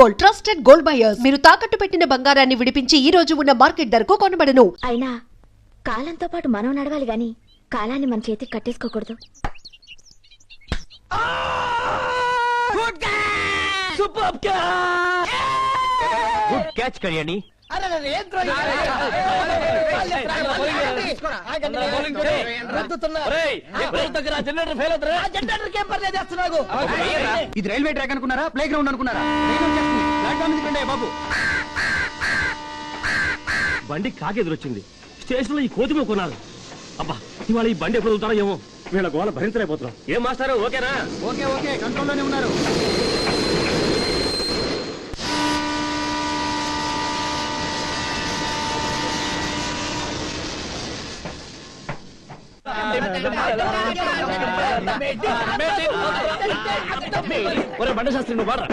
Gold, trusted gold buyers. మీరు తాకట్టు పెట్టిన బంగారాన్ని విడిపించి ఈ రోజు ఉన్న మార్కెట్ ధరకు కొనబడను. అయినా కాలంతో పాటు మనం నడవాలి గాని కాలాన్ని మన చేతికి కట్టేసుకోకూడదు. Good catch Kalyani. ఇది రైల్వే ట్రాక్ అనుకున్నారా, ప్లే గ్రౌండ్ అనుకున్నారా? బాబు బండి కాకెదురొచ్చింది. స్టేషన్ లో ఈ కోతిమ కొన్నారు. అబ్బా, ఇవాళ ఈ బండి ఎప్పుడు వదులుతారో ఏమో. వీళ్ళ గోళ భరించలేకపోతున్నాం. ఏం మాస్టారు, ఓకేనా? ఓకే ఓకే, కంట్రోల్లోనే ఉన్నారు. బండి శాస్త్రి నువ్వు వాడరా.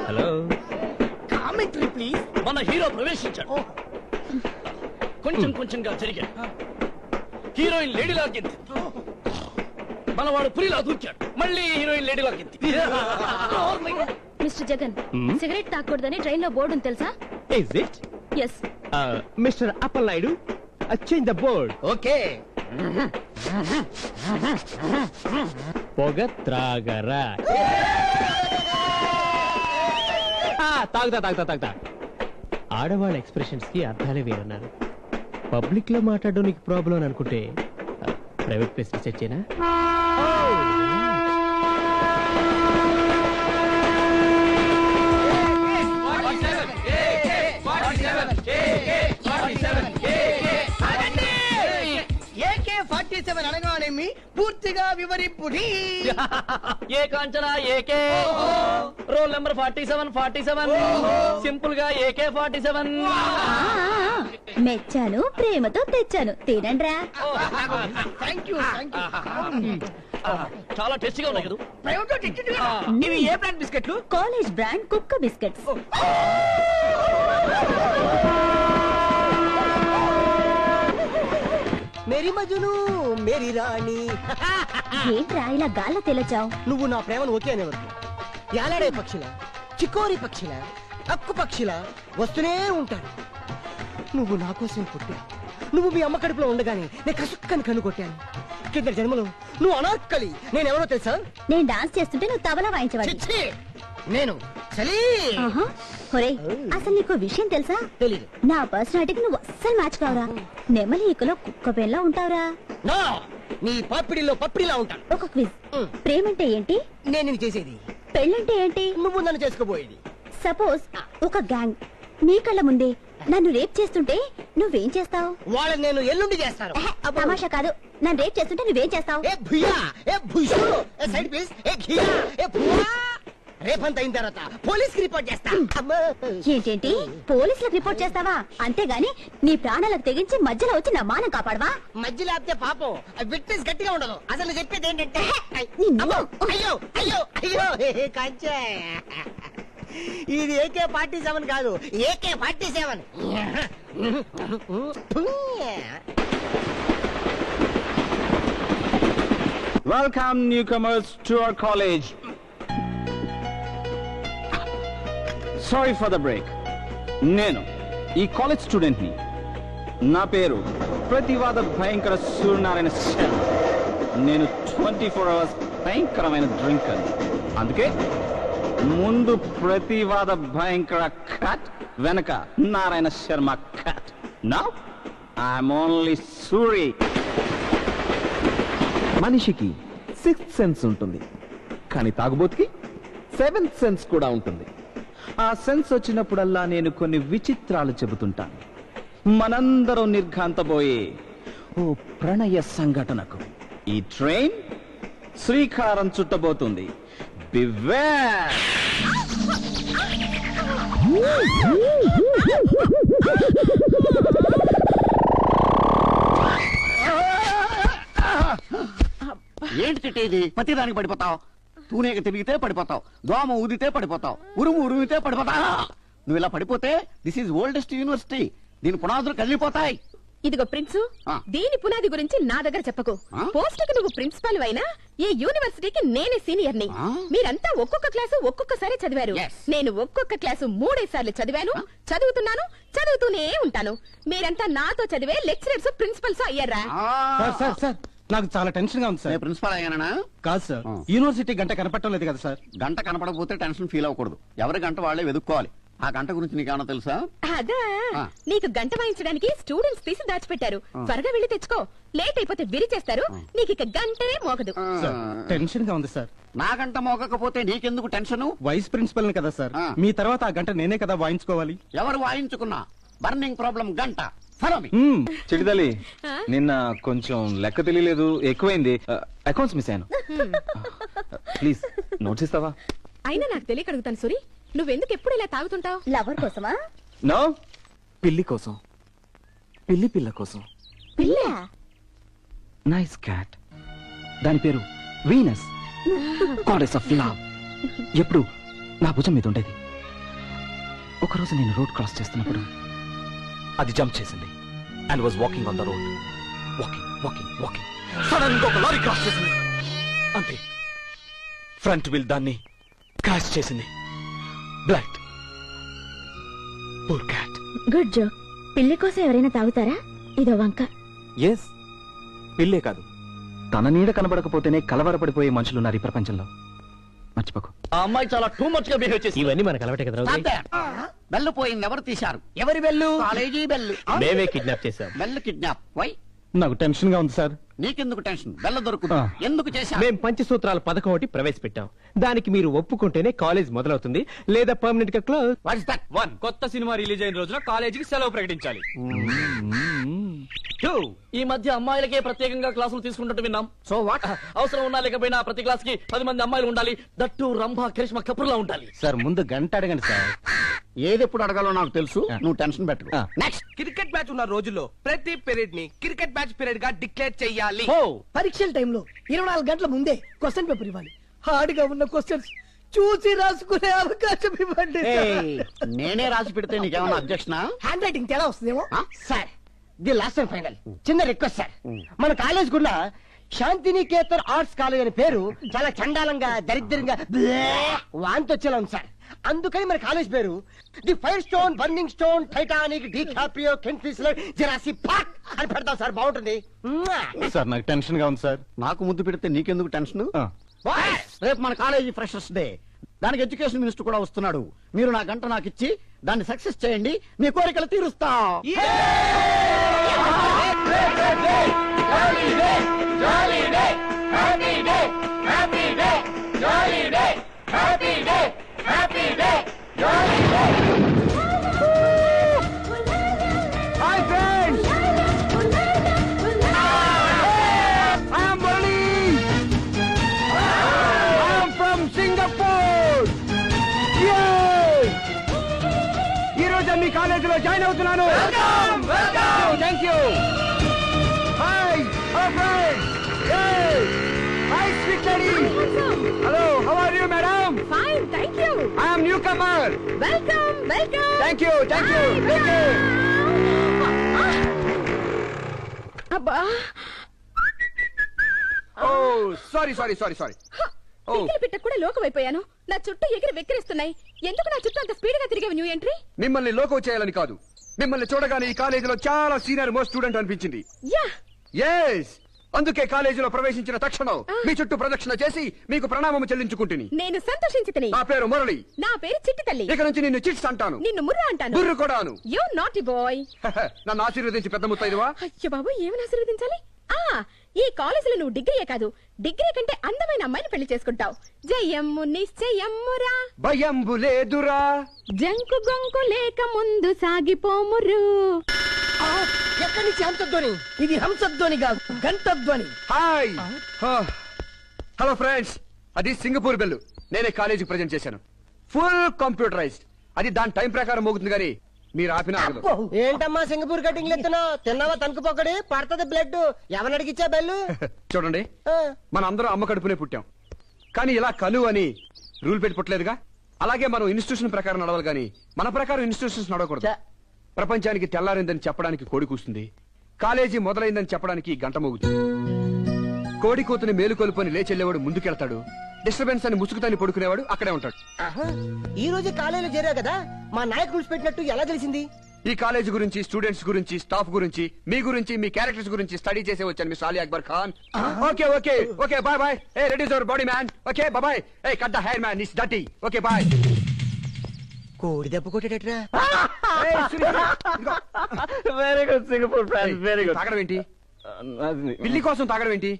Hello, commentary please. మన హీరో ప్రవేశించాడు. కొంచెం కొంచెంగా జరిగా హీరోయిన్ లేడీ లాగింది. మనవాడు పులిలా దూకాడు. మళ్ళీ హీరోయిన్ లేడీ లాగింది. మిస్టర్ జగన్, సిగరెట్ తాకూడదని ట్రైన్ లో బోర్డు ఉంది తెలుసా? Is it? Yes. Mr. Apple Naidu, change the board. Okay. పొగ త్రాగరా. తాగుతా. ఆడవాళ్ళ ఎక్స్ప్రెషన్స్ కి అర్థాలే వేరన్నారు. పబ్లిక్ లో మాట్లాడడం నీకు ప్రాబ్లం అని అనుకుంటే ప్రైవేట్ ప్లేస్ రీసెర్చ్ చేయనా? AK-47 అనగానేమి పూర్తిగా వివరింపు. ఏ Kanchana AK, roll number 47 simple గా AK-47. మెచ్చాను, ప్రేమతో తెచ్చాను, తినండ్రా. Thank you. చాలా టేస్టీగా ఉన్నాయి కదా. ఇవి ఏ బ్రాండ్ బిస్కెట్లు? కాలేజ్ బ్రాండ్ కుక్క బిస్కెట్స్. మేరీ మజును, మేరీ రాణి. ఏంట్రా ఇలా గాల్లో తెలచావు? నువ్వు నా ప్రేమను ఓకే అనేవరకు యాలాడే పక్షిలా, చికోరి పక్షిలా, అక్కు పక్షిలా వస్తూనే ఉంటాను. నువ్వు నా కోసం పుట్టా. నువ్వు మీ అమ్మ కడుపులో ఉండగానే నేను కసుక్కని కన్ను కొట్టాను. కింద జన్మలో నువ్వు అనార్కలి, నేనెవరో తెలుసా? నేను డాన్స్ చేస్తుంటే నువ్వు తబలా వాయించవాడి. చిచ్చి, నేను చలి. ఒరేయ్, అసలు నీకు విషయం తెలుసా? తెలీదు. నా పర్సనాలిటీకి నువ్వు అస్సలు మ్యాచ్ కావురా. నెమలి ఈకలో కుక్క పెళ్ళ ఉంటావురా. నా నీ పాపిడిలో పప్పిడిలా ఉంటాను. ఒక క్విజ్. ప్రేమంటే ఏంటి? నేను నిన్ను చేసేది. పెళ్ళంటే ఏంటి? నువ్వు నన్ను చేసుకోబోయేది. సపోజ్ ఒక గ్యాంగ్ నీ కళ్ళ ముందే నన్ను రేప్ చేస్తుంటే నువ్వేం చేస్తావు? వాళ్ళని నేను ఎల్లుండి చేస్తాను. తమాషా కాదు, నన్ను రేప్ చేస్తుంటే నువ్వేం చేస్తావు? ఏ భుయా, ఏ భుషు, ఏ సైడ్ ప్లీజ్, ఏ ఘియా, ఏ భువా. రేపంత అయిన తర్వాత పోలీస్ కి రిపోర్ట్ చేస్తా. ఏంటేంటి, పోలీసులకు రిపోర్ట్ చేస్తావా? అంతేగాని నీ ప్రాణాలకు తెగించి మధ్యలో వచ్చి నా మానం కాపాడవా? మధ్యలో ఆపితే పాపం విట్నెస్ గట్టిగా ఉండదు. అసలు చెప్పేది ఏంటంటే నిన్ను- అమ్మో, అయ్యో అయ్యో అయ్యో కంచే. ఇది AK-47 కాదు, AK-47. Welcome newcomers to our college. Sorry for the break. నేను ఈ కాలేజ్ స్టూడెంట్ ని. నా పేరు ప్రతివాద భయంకర సూర్యనారాయణ శర్మ. నేను 24 hours భయంకరమైన డ్రింకర్. అందుకే ముందు ప్రతివాద భయంకర కట్, వెనక Narayana Sharma cut. Now I'm only Suri. మనిషికి 6th సెన్స్ ఉంటుంది, కానీ తాగుబోతుకి 7th సెన్స్ కూడా ఉంటుంది. ఆ సెన్స్ వచ్చినప్పుడల్లా నేను కొన్ని విచిత్రాలు చెబుతుంటాను. మనందరం నిర్ఘాంతపోయే ఓ ప్రణయ సంఘటనకు ఈ ట్రైన్ శ్రీకారం చుట్టబోతుంది. బివేర్. ఏంటి తిట్టేది? ప్రతిదానికి పడిపోతావు. తూనేక తిరిగితే పడిపోతావు, దోమ ఊదితే పడిపోతావు, ఉరుము ఉరిమితే పడిపోతావు. నువ్వు ఇలా పడిపోతే దిస్ ఈజ్ ఓల్డెస్ట్ యూనివర్సిటీ, దీని పునాదులు కదిలిపోతాయి. ఇదిగో ప్రిన్సు, దీని పునాది గురించి నా దగ్గర చెప్పకు. పోస్ట్ కు నువ్వు ప్రిన్సిపల్ అయినా ఈ యూనివర్సిటీకి నేనే సీనియర్ ని. మీరంతా ఒక్కొక్క క్లాసు ఒక్కొక్కసారి చదివారు. నేను ఒక్కొక్క క్లాసు 3 సార్లు చదివాను, చదువుతున్నాను, చదువుతూనే ఉంటాను. మీరంతా నాతో చదివే లెక్చరర్స్, ప్రిన్సిపల్స్ అయ్యారా? సార్ నాకు చాలా టెన్షన్ గా ఉంది సార్. ప్రిన్సిపల్ అయ్యానా? కాదు సార్, యూనివర్సిటీ గంట కనపడటం లేదు కదా సార్. గంట కనపడకపోతే టెన్షన్ ఫీల్ అవ్వకూడదు. ఎవరి గంట వాళ్ళే వెతుక్కోవాలి. ఆ గంట గురించి నీకేమన్నా తెలుసా? అదా, నీకు గంట వాయించడానికి స్టూడెంట్స్ తీసి దాచిపెట్టారు. త్వరగా వెళ్ళి తెచ్చుకో, లేట్ అయిపోతే విరిచేస్తారు. నీకు ఇక గంటనే మోగదు. టెన్షన్ గా ఉంది సార్. నా గంట మోగకపోతే నీకెందుకు టెన్షన్? వైస్ ప్రిన్సిపల్ కదా సార్, మీ తర్వాత ఆ గంట నేనే కదా వాయించుకోవాలి. ఎవరు వాయించుకున్నా బర్నింగ్ ప్రాబ్లం గంట. చిడిదలి, నిన్న కొంచెం లెక్క తెలియలేదు, ఎక్కువైంది. అకౌంట్స్ మిస్ అయ్యాను. ప్లీజ్ నోట్స్ ఇస్తావా? అయినా నాకు తెలియక అడుగుతాను సూరి, నువ్వెందుకు ఎప్పుడు ఇలా తాగుతుంటావు? లవర్ కోసమా? నో, పిల్లి కోసం. పిల్లి పిల్ల కోసం. పిల్ల? Nice cat. దాని పేరు వీనస్, గాడెస్ ఆఫ్ లవ్. ఎప్పుడు నా భుజం మీద ఉండేది. ఒకరోజు నేను రోడ్ క్రాస్ చేస్తున్నప్పుడు అది జంప్ చేసింది and was walking on the road. Walking sudden గా ఒక లారీ క్రాస్ చేసింది. అంతే, ఫ్రంట్ వీల్ దాన్ని క్రాష్ చేసింది. Blood. Poor cat. Good joke. పిల్లి కోసం ఎవరైనా తాగుతారా? ఇదో వంక. ఎస్, పిల్లే కాదు, తన నీడ కనబడకపోతేనే కలవరపడిపోయే మనుషులున్నారు ఈ ప్రపంచంలో. మర్చిపోకు. ఆ అమ్మాయి చాలా టూ మచ్ గా బిహేవ్ చేసి. ఇవన్నీ మనకు అలవాటే కదా. బెల్లు పోయింది, ఎవరు తీశారు? ఎవరి బెల్లు? College bell. మేమే కిడ్నాప్ చేశాం. Bell kidnap. వై? నాకు టెన్షన్ గా ఉంది సార్. నీకెందుకు టెన్షన్? బెల్ల దొరుకుతుంది. ఎందుకు చేశా? మేం పంచసూత్రాల పథకం ఒకటి ప్రవేశపెట్టాం. దానికి మీరు ఒప్పుకుంటేనే కాలేజ్ మొదలవుతుంది, లేదా పర్మనెంట్ గా క్లోజ్. What is that? 1. కొత్త సినిమా రిలీజ్ అయిన రోజున కాలేజీకి సెలవు ప్రకటించాలి. 2. ఈ మధ్య అమ్మాయిలకే ప్రత్యేకంగా క్లాసులు తీసుకుంటూ విన్నాం. So what? అవసరం ఉన్నా లేకపోయినా ప్రతి క్లాస్ కి 10 మంది అమ్మాయిలు ఉండాలి. దట్టు రంభా కరిష్మా కపూర్లా ఉండాలి. సార్ ముందు గంట అడగండి సార్. ఏదెప్పుడు అడగాలో నాకు తెలుసు, నువ్వు టెన్షన్ పెట్టు. నెక్స్ట్. క్రికెట్ మ్యాచ్ ఉన్న రోజుల్లో ప్రతి పీరియడ్ ని క్రికెట్ మ్యాచ్ పీరియడ్ గా డిక్లేర్ చెయ్యాలి. పరీక్షల టైంలో 24 గంటల ముందే క్వశ్చన్ పేపర్ ఇవ్వాలి. హార్డ్ గా ఉన్న క్వశ్చన్స్ చూసి రాసుకునే అవకాశం ఇవ్వండి. నేనే రాసి పెడితే నీకేమన్నా అబ్జెక్షనా? హ్యాండ్ రైటింగ్ తేడా వస్తుందేమో. Sir, the last and final చిన్న రిక్వెస్ట్ సార్. మన కాలేజ్ కూడా శాంతినికేతన్ ఆర్ట్స్ కాలేజ్ అనే పేరు చాలా చండాలంగా, దరిద్రంగా, వాంతి వచ్చేలా ఉంది సార్. అందుకని మన కాలేజ్ పేరు the fire stone, burning stone, Titanic, DiCaprio, కెన్ ఫిస్లర్, జెరాసిక్ పార్క్ అని పెడతాం సార్. బాగుంటుంది సార్. నాకు టెన్షన్ గా ఉంది సార్. నాకు ముద్దు పెడితే నీకెందుకు టెన్షన్? రేపు మన కాలేజీ ఫ్రెషర్స్ డే. దానికి ఎడ్యుకేషన్ మినిస్టర్ కూడా వస్తున్నాడు. మీరు నా గంట నాకు ఇచ్చి దాన్ని సక్సెస్ చేయండి, మీ కోరికలు తీరుస్తా. మీ కాలేజీలో జాయిన్ అవుతున్నాను. Thank you. Hi hi sweet lady. Hello, how are you madam? Fine, thank you. I am newcomer. Welcome. Thank you. అబ్బా, ఓ సారీ. పిక్కల పిట్ట కూడా లోకమైపోయాను. నా చుట్టూ ఎగిరి వెక్కిరిస్తున్నాయి. ఎందుకు నా చుట్టూ అంత స్పీడ్ గా తిరిగావు న్యూ ఎంట్రీ? మిమ్మల్ని లోకో చేయాలని కాదు, మిమ్మల్ని చూడగానే ఈ కాలేజీలో చాలా సీనియర్ మోస్ట్ స్టూడెంట్ అనిపించింది. యా, ఎస్, అందుకే కాలేజీలో ప్రవేశించిన తక్షణం మీ చుట్టూ ప్రదక్షిణ చేసి మీకు ప్రణామం చెల్లించుకుంటుని. నేను సంతోషించితిని. నా పేరు మురళి. నా పేరు చిట్టి తల్లి. ఇక నుంచి నిన్ను చిట్స్ అంటాను, నిన్ను ముర్రా అంటాను. బుర్రు కూడాను. You naughty boy. నన్ను ఆశీర్వదించి పెద్ద ముత్తైదువా. అయ్యో బాబు, ఏమని ఆశీర్వదించాలి? ఈ కాలేజీలో నువ్వు డిగ్రీయే కాదు, డిగ్రీ కంటే అందమైన అమ్మాయిని పెళ్లి చేసుకుంటావు. జయమ్ము నిశ్చయమ్మురా, భయంబు లేదురా, జంకు గొంకు లేక ముందు సాగిపోమురు. ఎక్కడి నుంచి హంసధ్వని? ఇది హంసధ్వని కాదు, గంటధ్వని. హాయ్. హలో ఫ్రెండ్స్, అది సింగపూర్ బెల్లు. నేనే కాలేజీకి ప్రజెంట్ చేశాను. Full computerised. అది దాని టైం ప్రకారం మోగుతుంది కానీ మీరు ఆపిన ఆగదు. ఏంటమ్మా సింగపూర్ కటింగ్ ఎత్తున్నావు? తిన్నావా తణుకు పొక్కడి? పడుతుంది బ్లడ్. ఎవరినడిగిచ్చా బెల్లు? చూడండి, మన అందరం అమ్మ కడుపునే పుట్టాం. కానీ ఇలా కలు అని రూల్ పెట్టి పుట్టలేదుగా. అలాగే మనం ఇన్స్టిట్యూషన్ ప్రకారం నడవాలి కానీ మన ప్రకారం ఇన్స్టిట్యూషన్స్ నడవకూడదు. ప్రపంచానికి తెల్లారిందని చెప్పడానికి కోడి కూస్తుంది, కాలేజీ మొదలైందని చెప్పడానికి గంట మోగుతుంది. కోడి కూతుని మేలుకొలుపుని లేచెళ్ళేవాడు ముందుకెళ్తాడు, డిస్టర్బెన్స్ అని ముసుగుతాని పడుకునేవాడు అక్కడే ఉంటాడు. ఈ రోజు కాలేజీలో చేరా కదా, మా నాయక్ రూల్స్ పెట్టినట్టు ఎలా తెలిసింది? ఈ కాలేజ్ గురించి, స్టూడెంట్స్ గురించి, స్టాఫ్ గురించి, మీ గురించి, మీ క్యారెక్టర్స్ గురించి స్టడీ చేసే వచ్చాను mister Ali Akbar Khan. Okay okay okay bye bye. ఏ reduce your body man. Okay bye bye. ఏ cut the hair man, it's dirty. Okay bye. కోడి దెబ్బ కొట్టేటట్రా. Very good Singapore friends, very good. తాగడం ఏంటి? పిల్లి కోసం తాగడం ఏంటి?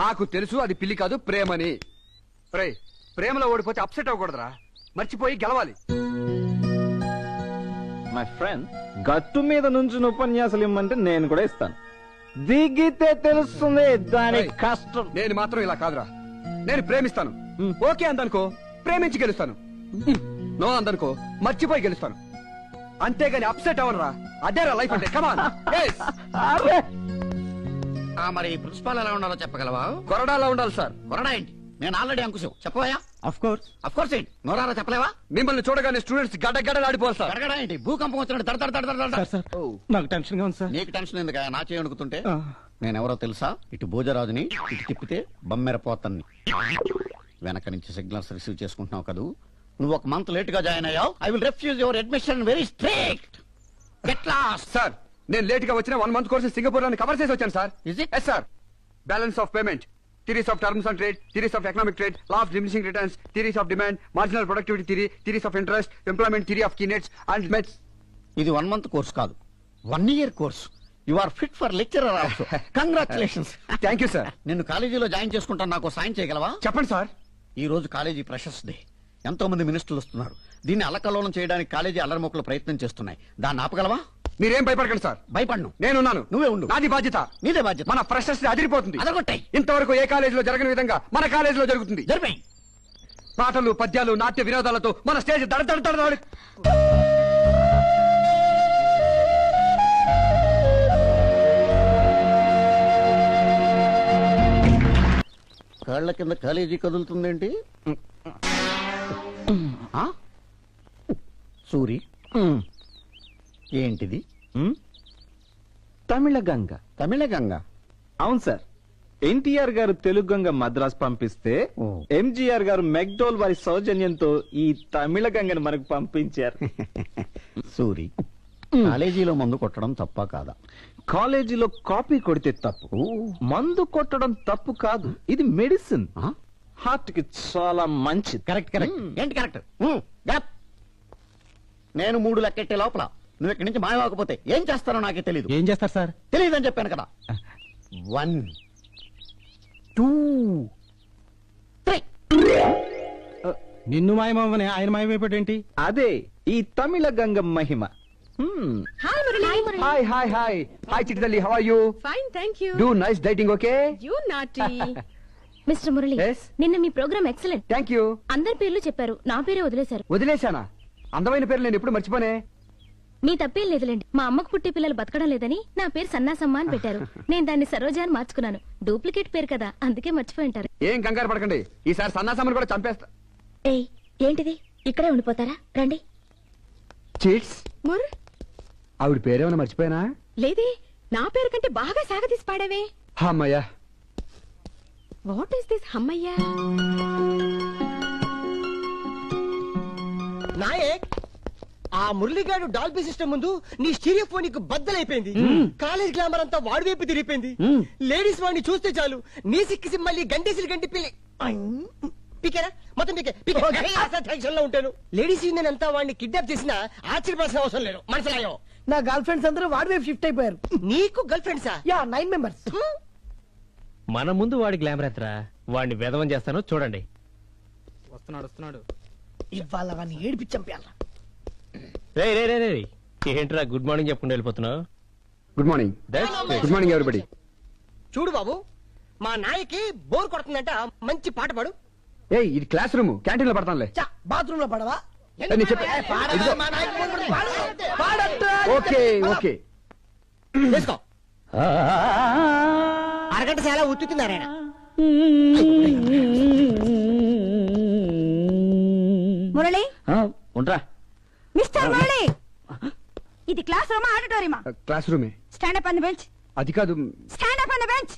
నాకు తెలుసు అది పిల్లి కాదు, ప్రేమని. ప్రేమలో ఓడిపోతే అప్సెట్ అవ్వకూడదురా, మర్చిపోయి గెలవాలి. మై ఫ్రెండ్, గట్టు మీద నుంచి ఉపన్యాసాలు ఇమ్మంటే నేను కూడా ఇస్తాను. దిగితే తెలుస్తుంది దాని కష్టం. నేను మాత్రం ఇలా కాదురా, నేను ప్రేమిస్తాను. ఓకే అందనుకో, ప్రేమించి గెలుస్తాను. నో అందనుకో, మర్చిపోయి గెలుస్తాను. అంతేగాని అప్సెట్ అవ్వనరా, అదేరా లైఫ్ అంటే. కమాన్. మరి ప్రిన్సిపాల్ ఎలా ఉండాలో చెప్పగలవా? కొరడాలా ఉండాలి సార్. కొరడా ఏంటి? నేను ఆల్రెడీ అంకుశం. చెప్పవా? అఫ్ కోర్స్ ఏంటి? నోరారా చెప్పలేవా? మిమ్మల్ని చూడగానే స్టూడెంట్స్ గడ్డగడ్డలాడిపోవాలి సార్. అడగడా ఏంటి? భూకంపం వచ్చినట్టు దడ. నాకు టెన్షన్ గా ఉంది సార్. నీకు టెన్షన్ ఎందుకు? నా చేయి అనుకుతుంటే నేనెవరో తెలుసా? ఇటు భోజరాజుని, ఇటు తిప్పితే బమ్మెరపోతన్ని. వెనక నుంచి సిగ్నల్స్ రిసీవ్ చేసుకుంటున్నావు కదూ. నువ్వు ఒక మంత్ లేట్ గా జాయిన్ అయ్యావు. I will refuse your admission very strict. Get lost. Sir నేను లేట్ గా వచ్చిన 1 month కోర్సు సింగపూర్ లో కవర్ చేసి వచ్చాను sir. Is it? Yes sir. Balance of payment, theories of terms and trade, theories of economic trade, law of diminishing returns, theories of demand, marginal productivity theory, theories of interest, employment theory of Keynes and మెట్స్. ఇది 1 month course కాదు, 1 year course. You are fit for lecturer also. Congratulations. Thank you sir. నిన్ను కాలేజీలో join చేసుకుంటాను, నాకు సాయం చేయగలవా? చెప్పండి సార్. ఈ రోజు కాలేజీ ఫ్రెషర్స్ డే. ఎంతో మంది మినిస్టర్లు వస్తున్నారు. దీన్ని అల్లకల్లోలం చేయడానికి కాలేజీ అల్లరిమొక్కలు ప్రయత్నం చేస్తున్నాయి. దాన్ని ఆపగలవా? మీరేం భయపడకండి సార్. భయపడను. నేనున్నాను. నువ్వే ఉండు. నాది బాధ్యత. నీదే బాధ్యత. మన ఫ్రెషర్స్ అదిరిపోతుంది. అదగొట్టాయి. ఇంతవరకు ఏ కాలేజీలో జరగని విధంగా మన కాలేజీలో జరుగుతుంది. జరిపాయి. పాటలు, పద్యాలు, నాట్య వినోదాలతో మన స్టేజ్ దడదడదడ. కాళ్ల కింద కాలేజీ కదులుతుందేంటి? సూరి, ఏంటిది? తమిళ గంగ. తమిళ గంగ? అవును సార్. ఎన్టీఆర్ గారు తెలుగు గంగ మద్రాస్ పంపిస్తే ఎంజీఆర్ గారు మెక్డోల్ వారి సౌజన్యంతో ఈ తమిళ గంగను మనకు పంపించారు. సూరి, కాలేజీలో మందు కొట్టడం తప్ప కాదా? కాలేజీలో కాపీ కొడితే తప్పు, మందు కొట్టడం తప్పు కాదు. ఇది మెడిసిన్, హార్ట్ కి చాలా మంచిది. Correct correct. ఏంటి కరెక్ట్? నేను 3 లెక్కెట్టే లోపల నువ్వు ఇక్కడి నుంచి మాయవాకపోతే ఏం చేస్తానో నాకే తెలీదు. ఏం చేస్తారు సార్? తెలియదని చెప్పాను కదా. 1 2 3. నిన్ను మాయమని ఆయన మాయమైపోయాడేంటి? అదే ఈ తమిళ గంగ మహిమ. Hi Murali. Hi hi hi hi చిట్టితల్లి, how are you? Fine, thank you. Do nice dieting. Okay you naughty. Mister Murali, Yes? నిన్న మీ ప్రోగ్రామ్ ఎక్సలెంట్. Thank you. అందరి పేర్లు చెప్పారు, నా పేరే వదిలేశారు. వదిలేశానా? అందమైన పేరు నేను ఎప్పుడు మర్చిపోనే. మీ తప్పేం లేదులేండి. మా అమ్మకు పుట్టే పిల్లలు బతకడం లేదని నా పేరు సన్నాసమ్మ అని పెట్టారు. నేను దాన్ని సరోజా అని మార్చుకున్నాను. డూప్లికేట్ పేరు కదా, అందుకే మర్చిపోయి ఉంటారు. ఏం కంగారు పడకండి, ఈసారి సన్నాసమ్మని కూడా చంపేస్తా. ఏయ్, ఏంటిది? ఇక్కడే ఉండిపోతారా? రండి. చీట్స్. ముర్ ఆవిడ పేరేమైనా మర్చిపోయానా? లేదే, నా పేరు కంటే బాగా సాగదీసి పాడావే. అమ్మయ్యా. వాట్ ఈస్ దిస్ హమ్మయ్యా? నాయక్, ఆ మురళిగాడు డాల్బీ సిస్టమ్ ముందు నీ స్టీరియోఫోనిక్ బద్దలైపోయింది. కాలేజ్ గ్లామర్ అంతా వాడి వైపు తిరిగిపోయింది. లేడీస్ వాడిని చూస్తే చాలు నీ సిక్కిసి మళ్ళీ గంటేసి గంటి పిల్లి పికేరా మొత్తం టెన్షన్ లో ఉంటాను. లేడీస్ యూనియన్ అంతా వాడిని కిడ్నాప్ చేసినా ఆశ్చర్యపడాల్సిన అవసరం లేదు. మనసులాయో నా గర్ల్ ఫ్రెండ్స్ అందరూ వాడి వైపు షిఫ్ట్ అయిపోయారు. నీకు గర్ల్ ఫ్రెండ్సా? Yeah, 9 members. మన ముందు వాడి గ్లామర్ ఎత్తరా, వాడిని వెధవం చేస్తాను చూడండి. వస్తున్నాడు. ఇవాళ వాడిని ఏడిపించంపేయాల. ఏంట్రా గుడ్ మార్నింగ్ చెప్పుకుంటూ వెళ్ళిపోతున్నావు? Good morning. Good morning everybody. చూడు బాబు, మా నాయకి బోర్ కొడుతుందంట, మంచి పాట పాడు. ఏయ్, ఇది క్లాస్ రూమ్, క్యాంటీన్ లో పడతానులే. బాత్రూమ్ లో పడవా? నేను చెప్పే. ఓకే ఓకే వేసుకో. అరగంట చాలా ఉత్తుతున్నారాయన. మురళి ఉండరా మిస్టర్ మురళి ఇది క్లాస్ రూమా ఆడిటోరియమా? క్లాస్ రూమే. Stand up on the bench. అది కాదు. Stand up on the bench.